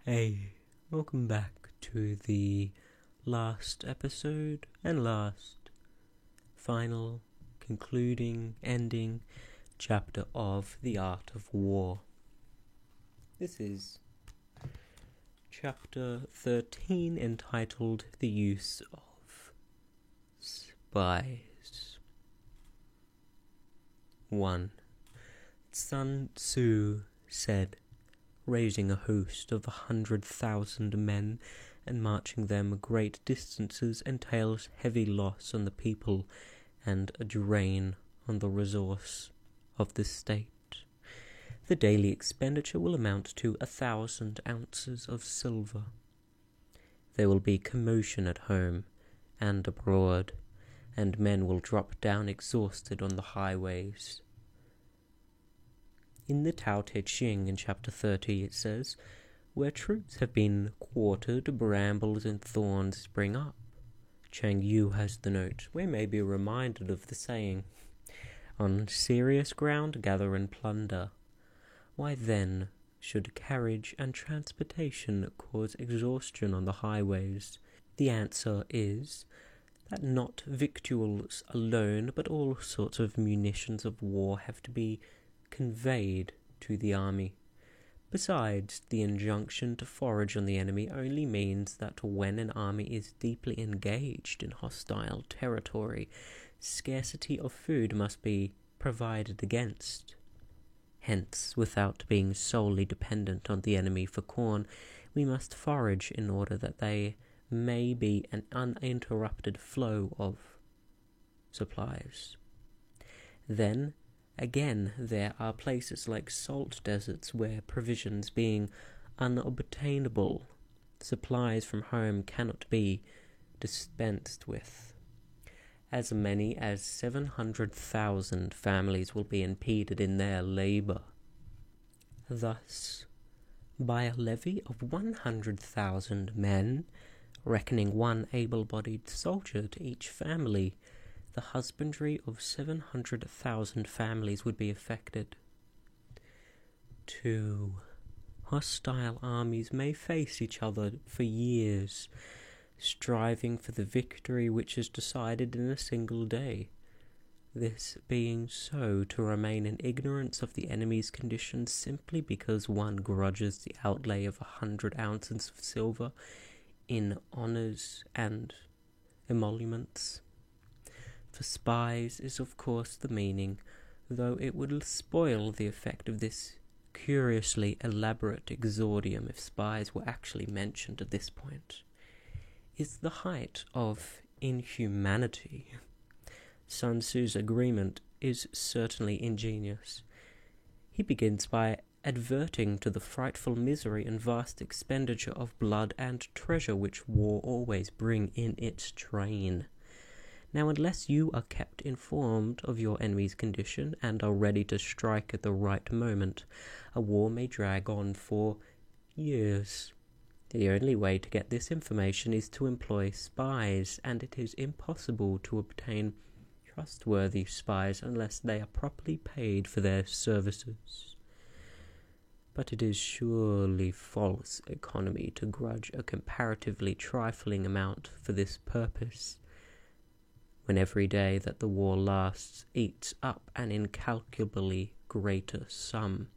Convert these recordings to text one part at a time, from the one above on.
Hey, welcome back to the last episode and final, concluding, ending chapter of The Art of War. This is chapter 13, entitled The Use of Spies. 1. Sun Tzu said, raising a host of 100,000 men and marching them great distances entails heavy loss on the people and a drain on the resource of the state. The daily expenditure will amount to 1,000 ounces of silver. There will be commotion at home and abroad, and men will drop down exhausted on the highways. In the Tao Te Ching in chapter 30 it says, where troops have been quartered, brambles and thorns spring up. Chang Yu has the note. We may be reminded of the saying, on serious ground gather and plunder. Why then should carriage and transportation cause exhaustion on the highways? The answer is that not victuals alone, but all sorts of munitions of war have to be conveyed to the army. Besides, the injunction to forage on the enemy only means that when an army is deeply engaged in hostile territory, scarcity of food must be provided against. Hence, without being solely dependent on the enemy for corn, we must forage in order that there may be an uninterrupted flow of supplies. Then, again, there are places like salt deserts where provisions being unobtainable, supplies from home cannot be dispensed with. As many as 700,000 families will be impeded in their labour. Thus, by a levy of 100,000 men, reckoning one able-bodied soldier to each family, the husbandry of 700,000 families would be affected. 2. Hostile armies may face each other for years, striving for the victory which is decided in a single day. This being so, to remain in ignorance of the enemy's condition simply because one grudges the outlay of 100 ounces of silver in honours and emoluments for spies is of course the meaning, though it would spoil the effect of this curiously elaborate exordium if spies were actually mentioned at this point, is the height of inhumanity. Sun Tzu's agreement is certainly ingenious. He begins by adverting to the frightful misery and vast expenditure of blood and treasure which war always bring in its train. Now, unless you are kept informed of your enemy's condition and are ready to strike at the right moment, a war may drag on for years. The only way to get this information is to employ spies, and it is impossible to obtain trustworthy spies unless they are properly paid for their services. But it is surely false economy to grudge a comparatively trifling amount for this purpose, when every day that the war lasts eats up an incalculably greater sum.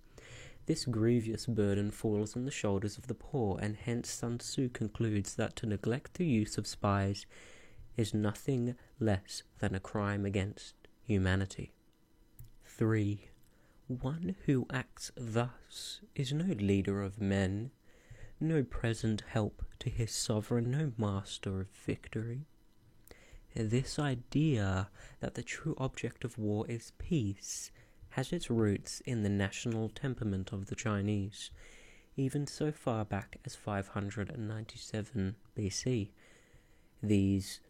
This grievous burden falls on the shoulders of the poor, and hence Sun Tzu concludes that to neglect the use of spies is nothing less than a crime against humanity. 3. One who acts thus is no leader of men, no present help to his sovereign, no master of victory. This idea that the true object of war is peace has its roots in the national temperament of the Chinese, even so far back as 597 BC. These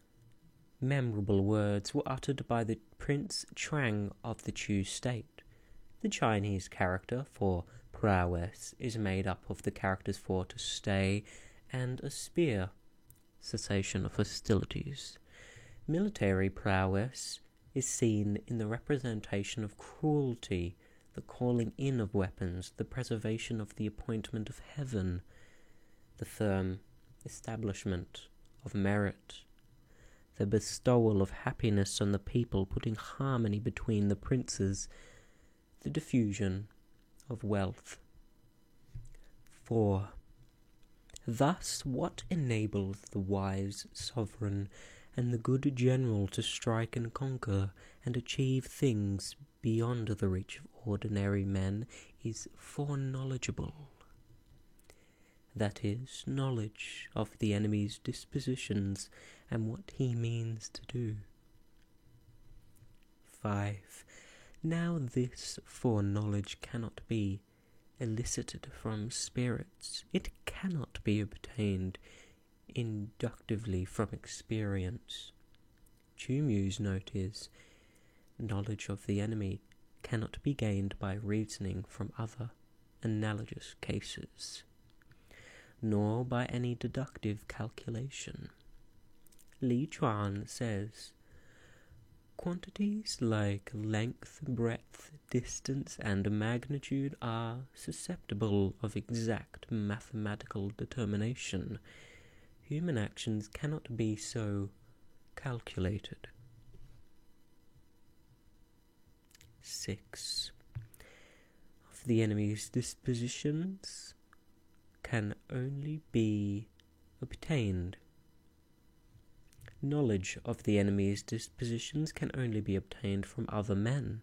memorable words were uttered by the Prince Chang of the Chu state. The Chinese character for prowess is made up of the characters for to stay and a spear, cessation of hostilities. Military prowess is seen in the representation of cruelty, the calling in of weapons, the preservation of the appointment of heaven. the firm establishment of merit, the bestowal of happiness on the people, putting harmony between the princes, the diffusion of wealth. 4. Thus, what enables the wise sovereign and the good general to strike and conquer and achieve things beyond the reach of ordinary men is foreknowledgeable. That is, knowledge of the enemy's dispositions and what he means to do. 5. Now this foreknowledge cannot be elicited from spirits. It cannot be obtained inductively from experience. Chu Mu's note is, knowledge of the enemy cannot be gained by reasoning from other analogous cases, nor by any deductive calculation. Li Chuan says, quantities like length, breadth, distance, and magnitude are susceptible of exact mathematical determination. Human actions cannot be so calculated. 6. Of the enemy's dispositions can only be obtained. Knowledge of the enemy's dispositions can only be obtained from other men.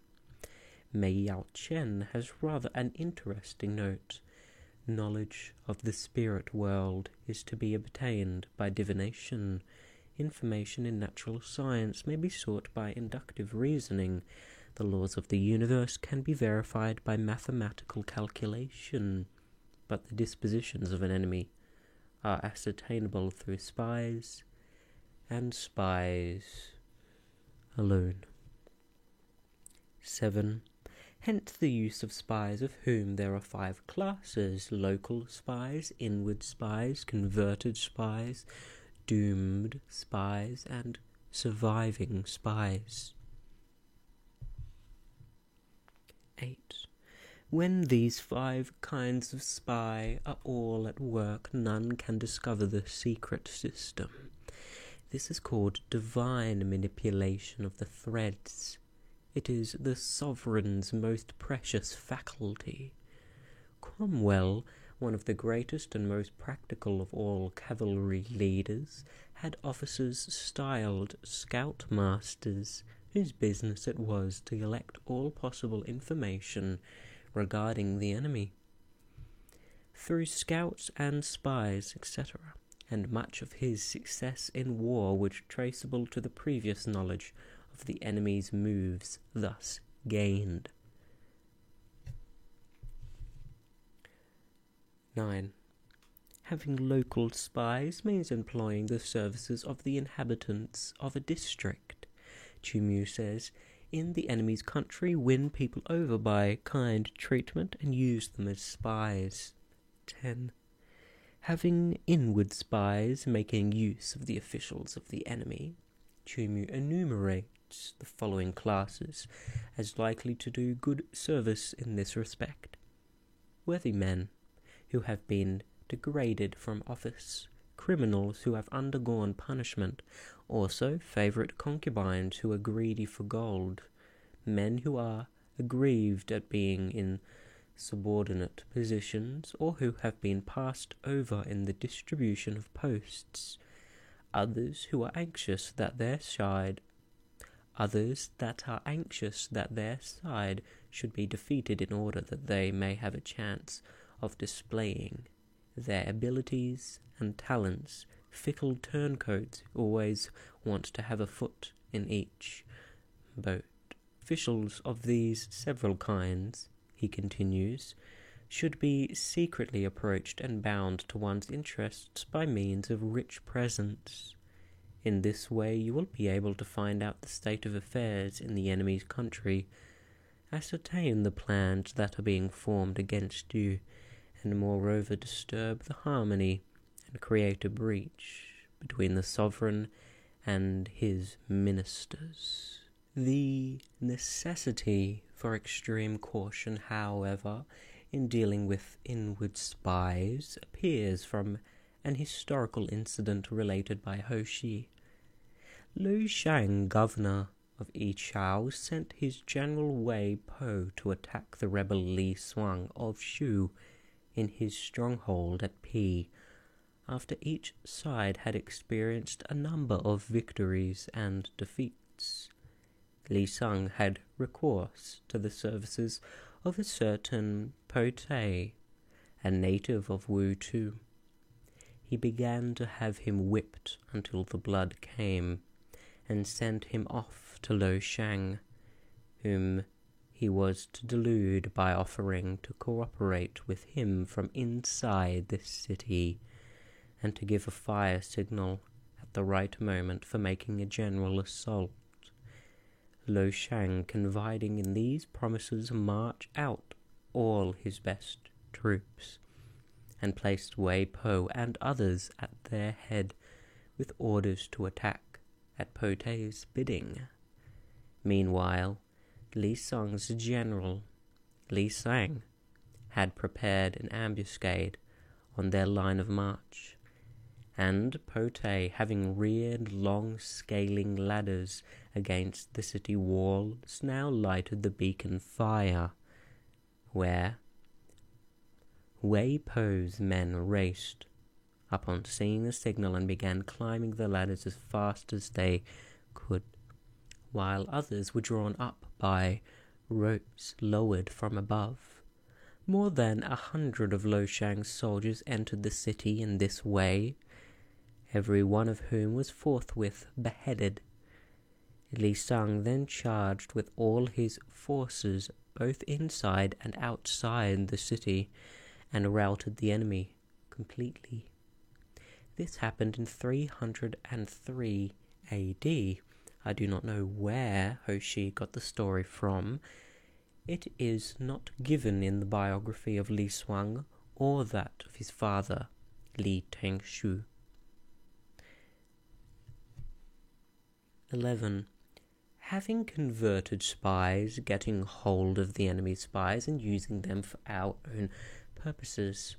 Mei Yao Chen has rather an interesting note. Knowledge of the spirit world is to be obtained by divination. Information in natural science may be sought by inductive reasoning. The laws of the universe can be verified by mathematical calculation, but the dispositions of an enemy are ascertainable through spies, and spies alone. 7. Hence the use of spies, of whom there are 5 classes: local spies, inward spies, converted spies, doomed spies, and surviving spies. 8. When these 5 kinds of spy are all at work, none can discover the secret system. This is called divine manipulation of the threads. It is the sovereign's most precious faculty. Cromwell, one of the greatest and most practical of all cavalry leaders, had officers styled scoutmasters, whose business it was to collect all possible information regarding the enemy through scouts and spies, etc., and much of his success in war was traceable to the previous knowledge of the enemy's moves thus gained. 9. Having local spies means employing the services of the inhabitants of a district. Chu Mu says, in the enemy's country, win people over by kind treatment and use them as spies. 10. Having inward spies making use of the officials of the enemy, Chu Mu enumerates the following classes as likely to do good service in this respect: worthy men who have been degraded from office, criminals who have undergone punishment, also favourite concubines who are greedy for gold, men who are aggrieved at being in subordinate positions, or who have been passed over in the distribution of posts, others that are anxious that their side should be defeated in order that they may have a chance of displaying their abilities and talents, fickle turncoats who always want to have a foot in each boat. Officials of these several kinds, he continues, should be secretly approached and bound to one's interests by means of rich presents. In this way you will be able to find out the state of affairs in the enemy's country, ascertain the plans that are being formed against you, and moreover disturb the harmony and create a breach between the sovereign and his ministers. The necessity for extreme caution, however, in dealing with inward spies appears from an historical incident related by Hoshi. Liu Shang, governor of Yichao, sent his general Wei Po to attack the rebel Li Suang of Shu in his stronghold at Pi, after each side had experienced a number of victories and defeats. Li Suang had recourse to the services of a certain Po Tei, a native of Wu Tu. He began to have him whipped until the blood came, and sent him off to Liu Shang, whom he was to delude by offering to cooperate with him from inside the city, and to give a fire signal at the right moment for making a general assault. Liu Shang, confiding in these promises, marched out all his best troops, and placed Wei Po and others at their head with orders to attack at Po Tei's bidding. Meanwhile, Li Suang's general, Li Sang, had prepared an ambuscade on their line of march, and Po Tei, having reared long scaling ladders against the city walls, now lighted the beacon fire, where Wei Po's men raced up on seeing the signal and began climbing the ladders as fast as they could, while others were drawn up by ropes lowered from above. More than 100 of Liu Shang's soldiers entered the city in this way, every one of whom was forthwith beheaded. Li Sang then charged with all his forces both inside and outside the city, and routed the enemy completely. This happened in 303 AD. I do not know where Hoshi got the story from. It is not given in the biography of Li Suang or that of his father, Li Tengshu. 11. Having converted spies, getting hold of the enemy's spies and using them for our own purposes,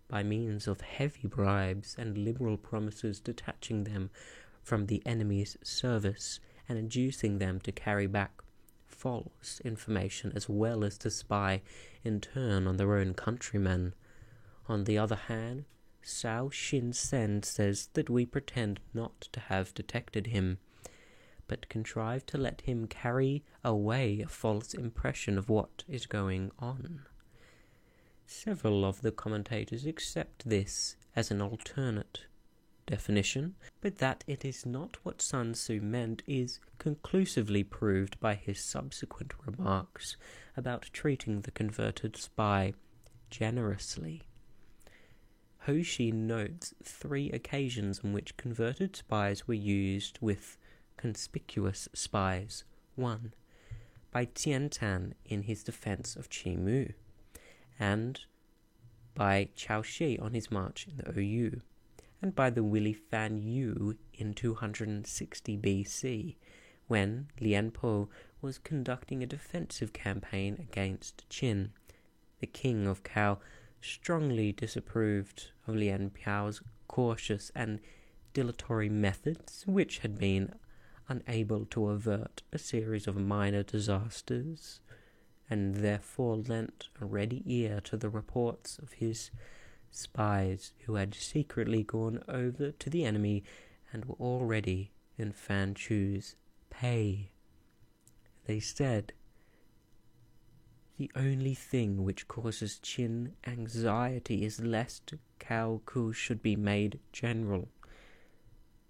by means of heavy bribes and liberal promises, detaching them from the enemy's service and inducing them to carry back false information as well as to spy in turn on their own countrymen. On the other hand, Cao Shin Sen says that we pretend not to have detected him, but contrive to let him carry away a false impression of what is going on. Several of the commentators accept this as an alternate definition, but that it is not what Sun Tzu meant is conclusively proved by his subsequent remarks about treating the converted spy generously. Hoshi notes 3 occasions on which converted spies were used with conspicuous spies. 1. By Tian Tan in his defense of Qi Mu, and by Cao Shi on his march in the Oyu, and by the Willi Fan Yu in 260 BC, when Lian Po was conducting a defensive campaign against Qin. The king of Cao strongly disapproved of Lian Piao's cautious and dilatory methods, which had been unable to avert a series of minor disasters, and therefore lent a ready ear to the reports of his spies who had secretly gone over to the enemy and were already in Fan Chu's pay. They said, "The only thing which causes Qin anxiety is lest Cao Ku should be made general.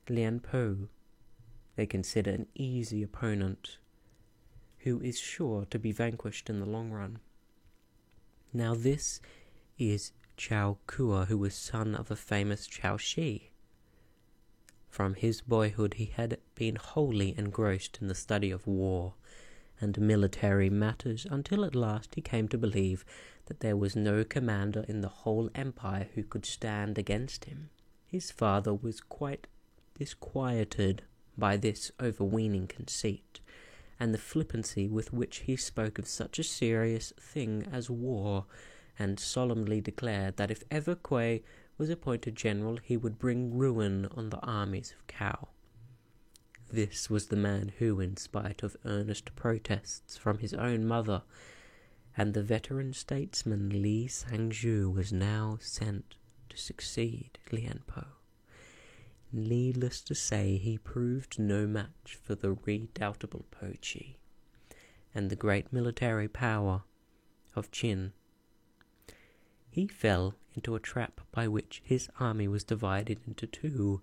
Lian Po they consider an easy opponent, who is sure to be vanquished in the long run." Now this is Cao Kua, who was son of a famous Cao Shi. From his boyhood he had been wholly engrossed in the study of war and military matters, until at last he came to believe that there was no commander in the whole empire who could stand against him. His father was quite disquieted by this overweening conceit, and the flippancy with which he spoke of such a serious thing as war, and solemnly declared that if ever Kuei was appointed general, he would bring ruin on the armies of Cao. This was the man who, in spite of earnest protests from his own mother and the veteran statesman Li Sangzhu, was now sent to succeed Lian Po. Needless to say, he proved no match for the redoubtable Po Chi and the great military power of Qin. He fell into a trap by which his army was divided into two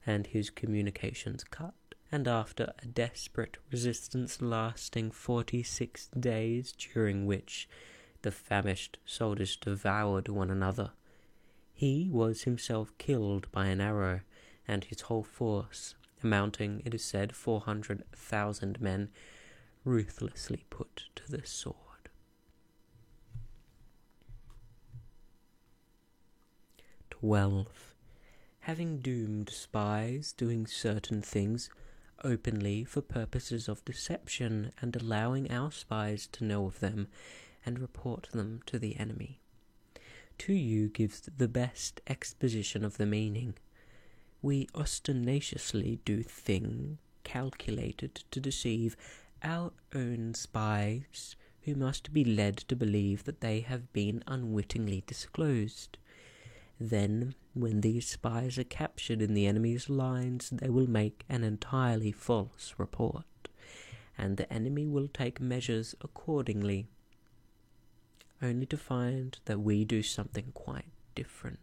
and his communications cut, and after a desperate resistance lasting 46 days, during which the famished soldiers devoured one another, he was himself killed by an arrow, and his whole force, amounting, it is said, 400,000 men, ruthlessly put to the sword. 12. Having doomed spies doing certain things openly for purposes of deception, and allowing our spies to know of them and report them to the enemy. To you gives the best exposition of the meaning. We ostentatiously do thing calculated to deceive our own spies, who must be led to believe that they have been unwittingly disclosed. Then, when these spies are captured in the enemy's lines, they will make an entirely false report, and the enemy will take measures accordingly, only to find that we do something quite different.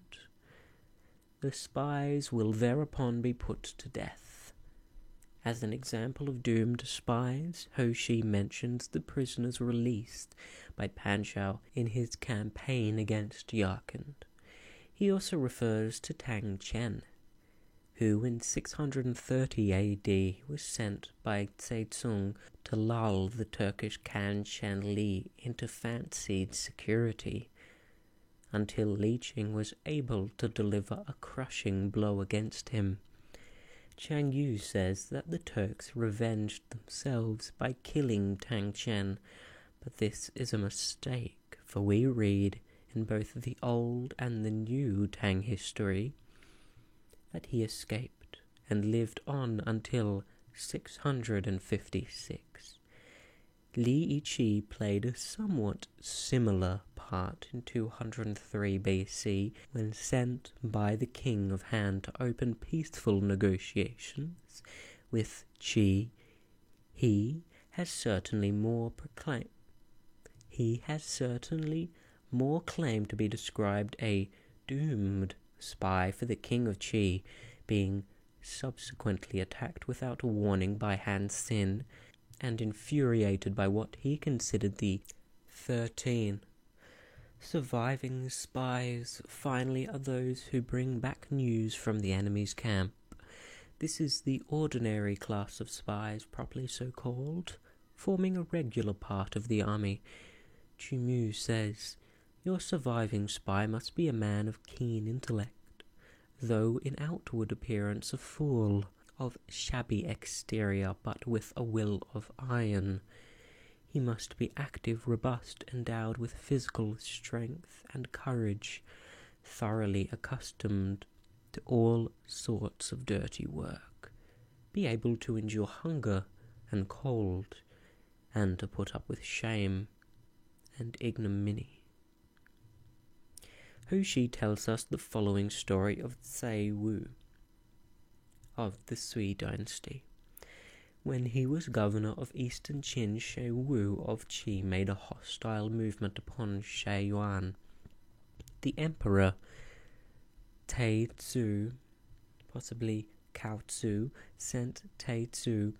The spies will thereupon be put to death. As an example of doomed spies, Ho Shi mentions the prisoners released by Pan Shao in his campaign against Yarkand. He also refers to Tang Chen, who in 630 AD was sent by Tseitsung to lull the Turkish Khan Chen Li into fancied security, until Li Qing was able to deliver a crushing blow against him. Chang Yu says that the Turks revenged themselves by killing Tang Chen, but this is a mistake, for we read in both the old and the new Tang history that he escaped and lived on until 656. Li Yiqi played a somewhat similar part in 203 BC when sent by the King of Han to open peaceful negotiations with Qi. He has certainly more claim to be described a doomed spy for the King of Qi, being subsequently attacked without warning by Han Xin, and infuriated by what he considered the 13 surviving spies. Finally are those who bring back news from the enemy's camp. This is the ordinary class of spies, properly so called, forming a regular part of the army. Chu Mu says, "Your surviving spy must be a man of keen intellect, though in outward appearance a fool, of shabby exterior, but with a will of iron. He must be active, robust, endowed with physical strength and courage, thoroughly accustomed to all sorts of dirty work, be able to endure hunger and cold, and to put up with shame and ignominy." Ho Shi tells us the following story of Tsai Wu of the Sui dynasty. When he was governor of eastern Qin, Shi Wu of Qi made a hostile movement upon Shi Yuan. The emperor Tai Tzu, possibly Cao Tzu, sent Tai Tzu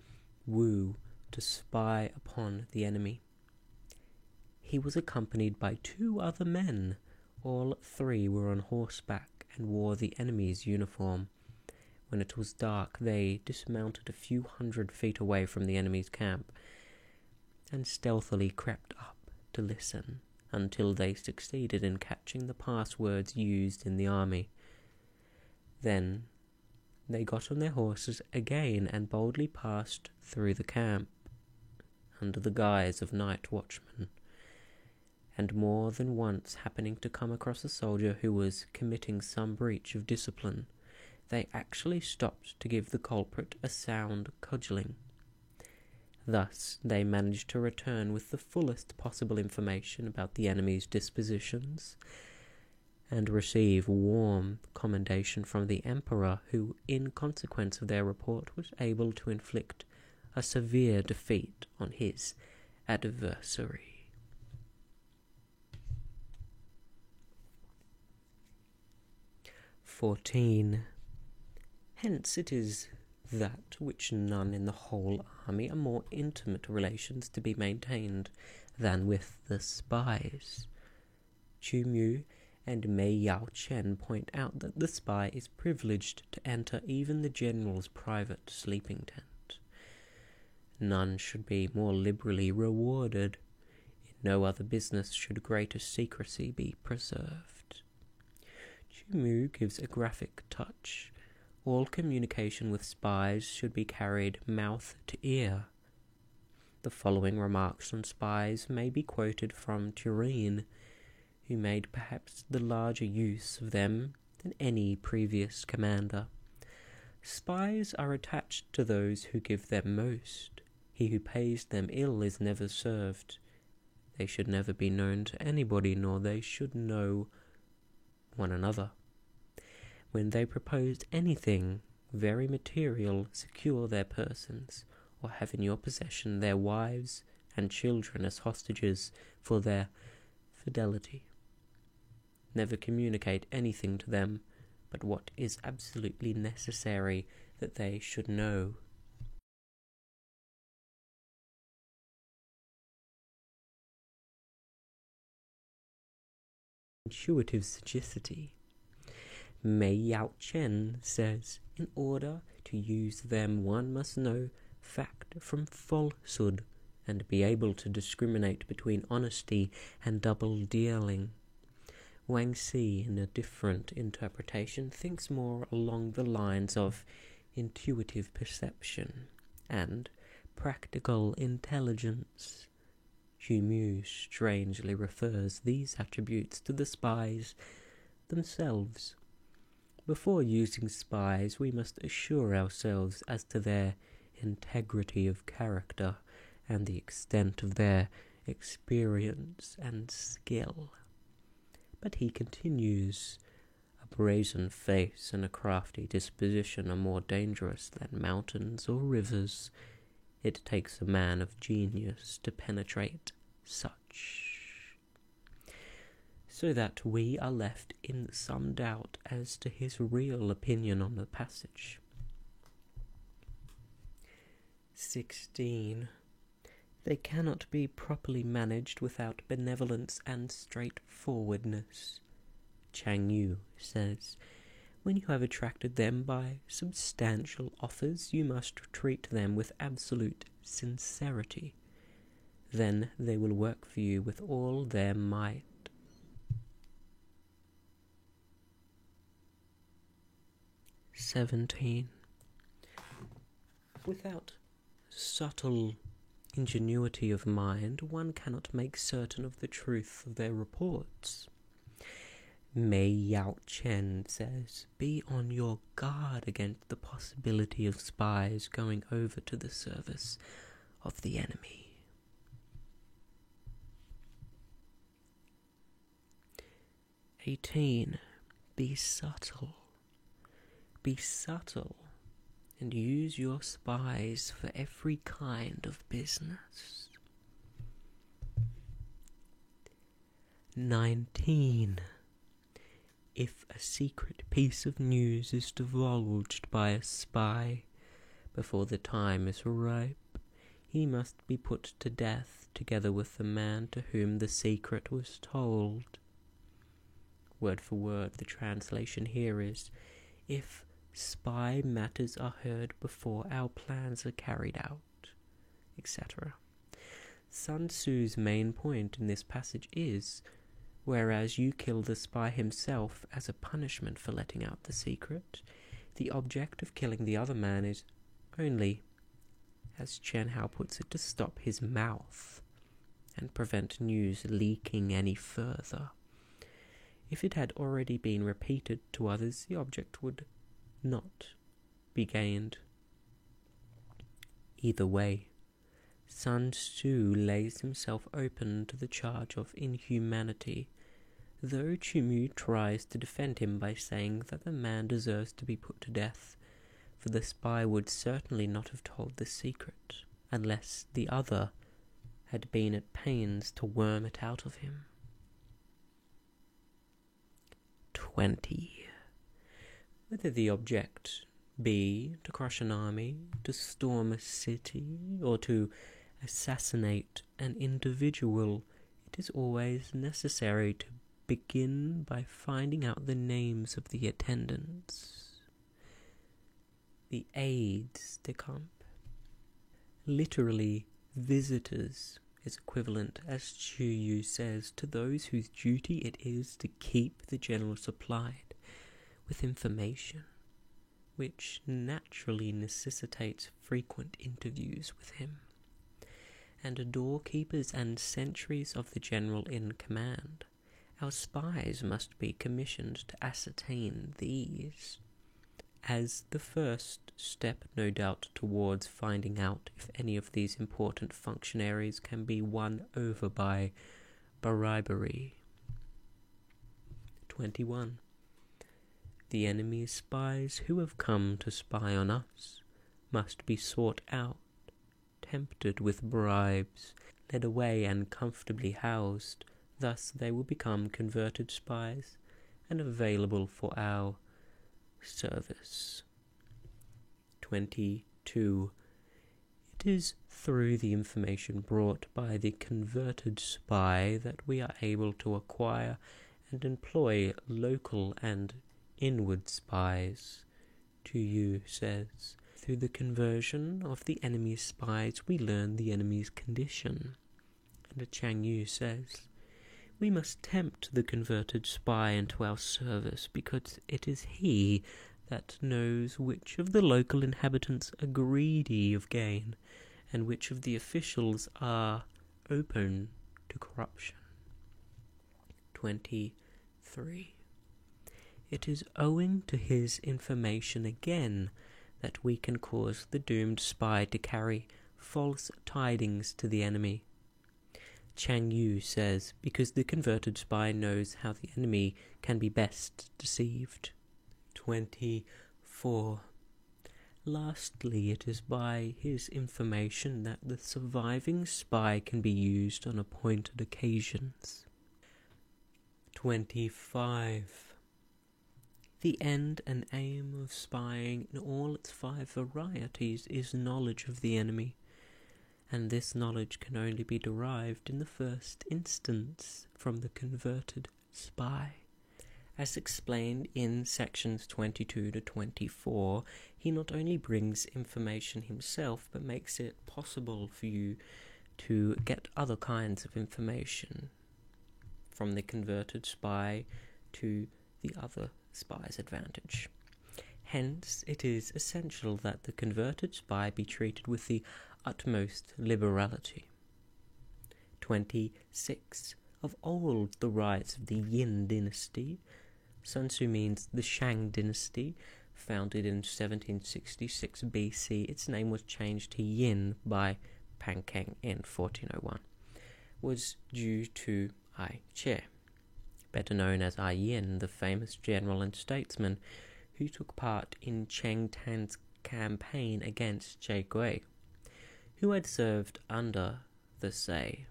Wu to spy upon the enemy. He was accompanied by 2 other men. All 3 were on horseback and wore the enemy's uniform. When it was dark, they dismounted a few hundred feet away from the enemy's camp and stealthily crept up to listen until they succeeded in catching the passwords used in the army. Then they got on their horses again and boldly passed through the camp under the guise of night watchmen. and more than once happening to come across a soldier who was committing some breach of discipline, they actually stopped to give the culprit a sound cudgelling. Thus, they managed to return with the fullest possible information about the enemy's dispositions, and receive warm commendation from the emperor, who, in consequence of their report, was able to inflict a severe defeat on his adversary. (14) Hence it is that which none in the whole army are more intimate relations to be maintained than with the spies. Chu Mu and Mei Yao Chen point out that the spy is privileged to enter even the general's private sleeping tent. None should be more liberally rewarded. In no other business should greater secrecy be preserved. Chu Mu gives a graphic touch. All communication with spies should be carried mouth to ear. The following remarks on spies may be quoted from Turenne, who made perhaps the larger use of them than any previous commander. Spies are attached to those who give them most. He who pays them ill is never served. They should never be known to anybody, nor they should know one another. When they propose anything very material, secure their persons, or have in your possession their wives and children as hostages for their fidelity. Never communicate anything to them but what is absolutely necessary that they should know. Intuitive sagacity. Mei Yao Chen says, in order to use them one must know fact from falsehood and be able to discriminate between honesty and double-dealing. Wang Xi, in a different interpretation, thinks more along the lines of intuitive perception and practical intelligence. Chu Mu strangely refers these attributes to the spies themselves. Before using spies, we must assure ourselves as to their integrity of character and the extent of their experience and skill. But he continues, a brazen face and a crafty disposition are more dangerous than mountains or rivers. It takes a man of genius to penetrate such. So that we are left in some doubt as to his real opinion on the passage. 16. They cannot be properly managed without benevolence and straightforwardness. Chang Yu says, when you have attracted them by substantial offers, you must treat them with absolute sincerity. Then they will work for you with all their might. 17. Without subtle ingenuity of mind, one cannot make certain of the truth of their reports. Mei Yao Chen says, be on your guard against the possibility of spies going over to the service of the enemy. 18. Be subtle. Be subtle, and use your spies for every kind of business. 19. If a secret piece of news is divulged by a spy before the time is ripe, he must be put to death together with the man to whom the secret was told. Word for word, the translation here is, if spy matters are heard before our plans are carried out, etc. Sun Tzu's main point in this passage is, whereas you kill the spy himself as a punishment for letting out the secret, the object of killing the other man is only, as Chen Hao puts it, to stop his mouth and prevent news leaking any further. If it had already been repeated to others, the object would not be gained. Either way, Sun Tzu lays himself open to the charge of inhumanity, though Chimu tries to defend him by saying that the man deserves to be put to death, for the spy would certainly not have told the secret, unless the other had been at pains to worm it out of him. 20. Whether the object be to crush an army, to storm a city, or to assassinate an individual, it is always necessary to begin by finding out the names of the attendants, the aides de camp. Literally, visitors is equivalent, as Chu Yu says, to those whose duty it is to keep the general supplied with information, which naturally necessitates frequent interviews with him. And doorkeepers and sentries of the general in command, our spies must be commissioned to ascertain these, as the first step, no doubt, towards finding out if any of these important functionaries can be won over by bribery. 21. The enemy's spies who have come to spy on us must be sought out, tempted with bribes, led away and comfortably housed. Thus they will become converted spies and available for our service. 22. It is through the information brought by the converted spy that we are able to acquire and employ local and inward spies. Chu Yu says, through the conversion of the enemy's spies we learn the enemy's condition. And Chang Yu says, we must tempt the converted spy into our service, because it is he that knows which of the local inhabitants are greedy of gain, and which of the officials are open to corruption. 23. It is owing to his information again that we can cause the doomed spy to carry false tidings to the enemy. Chang Yu says, because the converted spy knows how the enemy can be best deceived. 24. Lastly, it is by his information that the surviving spy can be used on appointed occasions. 25. The end and aim of spying in all its 5 varieties is knowledge of the enemy, and this knowledge can only be derived in the first instance from the converted spy. As explained in sections 22 to 24, he not only brings information himself, but makes it possible for you to get other kinds of information, from the converted spy to the other spy's advantage. Hence, it is essential that the converted spy be treated with the utmost liberality. 26. Of old, the rise of the Yin dynasty. Sun Tzu means the Shang dynasty, founded in 1766 BC. Its name was changed to Yin by Pan Keng in 1401. Was due to Ai Che, better known as Ai Yin, the famous general and statesman who took part in Cheng Tan's campaign against Che Gui, who had served under the Sei.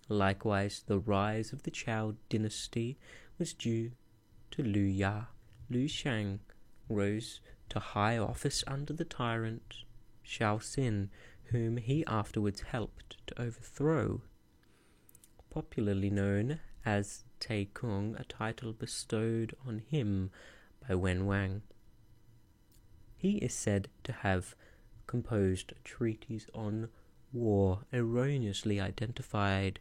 Likewise, the rise of the Chou dynasty was due to Liu Ya. Liu Shang rose to high office under the tyrant Shao Xin, whom he afterwards helped to overthrow. Popularly known as Tai Kung, a title bestowed on him by Wen Wang. He is said to have composed treaties on war erroneously identified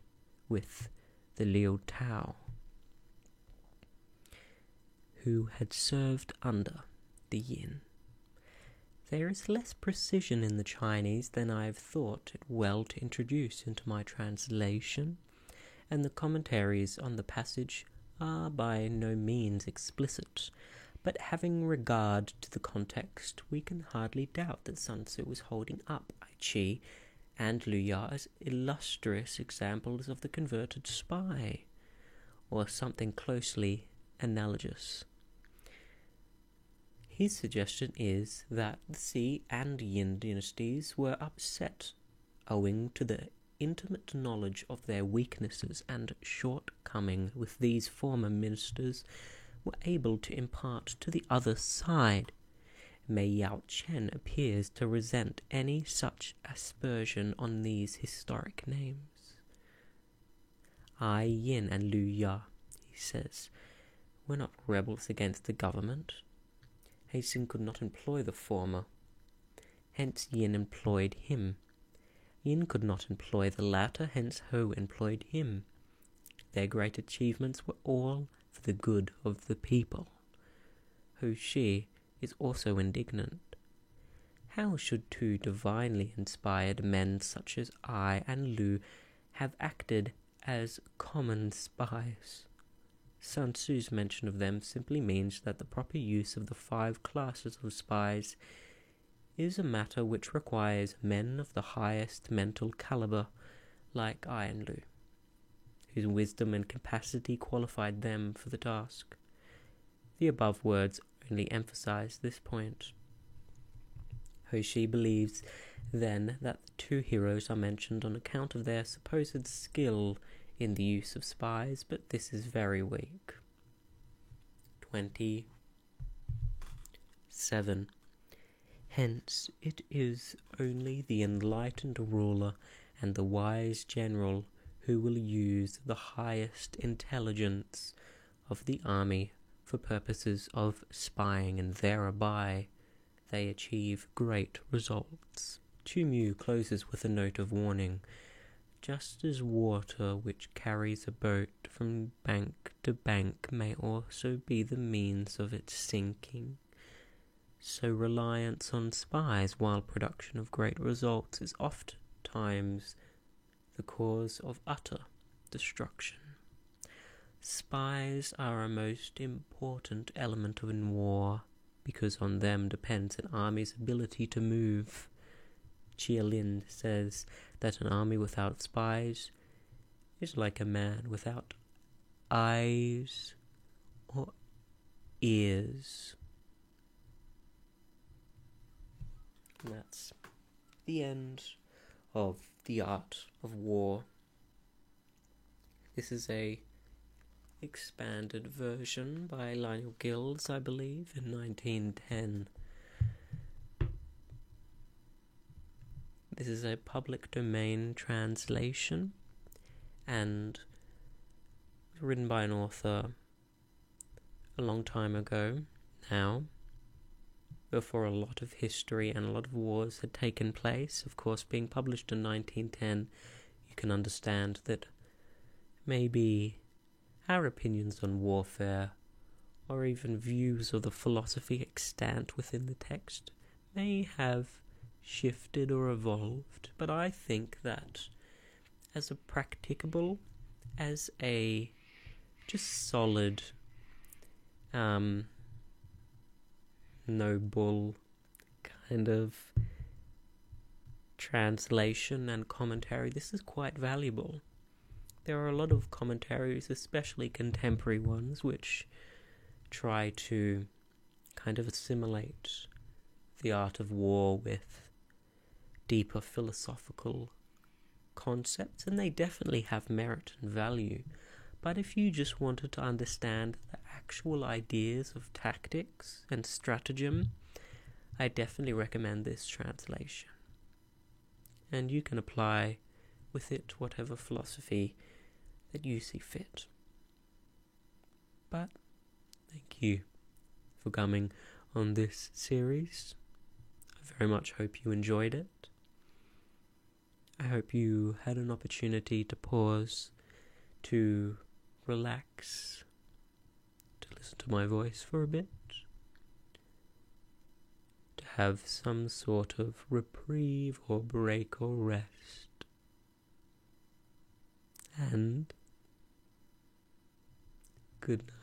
with the Liu Tao, who had served under the Yin. There is less precision in the Chinese than I have thought it well to introduce into my translation, and the commentaries on the passage are by no means explicit, but having regard to the context, we can hardly doubt that Sun Tzu was holding up Ai Chi and Lu Ya as illustrious examples of the converted spy, or something closely analogous. His suggestion is that the Xi and Yin dynasties were upset owing to the intimate knowledge of their weaknesses and shortcomings with these former ministers were able to impart to the other side. Mei Yao Chen appears to resent any such aspersion on these historic names. Ai Yin and Lu Ya, he says, were not rebels against the government. Hasten could not employ the former. Hence Yin employed him. Yin could not employ the latter, hence Ho employed him. Their great achievements were all for the good of the people. Ho Shi is also indignant. How should two divinely inspired men such as I and Lu have acted as common spies? Sun Tzu's mention of them simply means that the proper use of the 5 classes of spies is a matter which requires men of the highest mental caliber, like I and Lu, whose wisdom and capacity qualified them for the task. The above words only emphasize this point. Ho Shi believes, then, that the 2 heroes are mentioned on account of their supposed skill in the use of spies, but this is very weak. 27. Hence it is only the enlightened ruler and the wise general who will use the highest intelligence of the army for purposes of spying, and thereby they achieve great results. Chu Mu closes with a note of warning. Just as water which carries a boat from bank to bank may also be the means of its sinking, so reliance on spies while production of great results is oftentimes the cause of utter destruction. Spies are a most important element in war, because on them depends an army's ability to move. Chia Lin says that an army without spies is like a man without eyes or ears. And that's the end of The Art of War. This is a expanded version by Lionel Gills, I believe, in 1910. This is a public domain translation and written by an author a long time ago now, before a lot of history and a lot of wars had taken place. Of course, being published in 1910, you can understand that maybe our opinions on warfare, or even views of the philosophy extant within the text, may have shifted or evolved, but I think that as a practicable, as a just solid, noble kind of translation and commentary, this is quite valuable. There are a lot of commentaries, especially contemporary ones, which try to kind of assimilate the art of war with deeper philosophical concepts, and they definitely have merit and value. But if you just wanted to understand the actual ideas of tactics and stratagem, I definitely recommend this translation. And you can apply with it whatever philosophy that you see fit. But thank you for coming on this series. I very much hope you enjoyed it. I hope you had an opportunity to pause, to relax, to listen to my voice for a bit, to have some sort of reprieve or break or rest. And good night.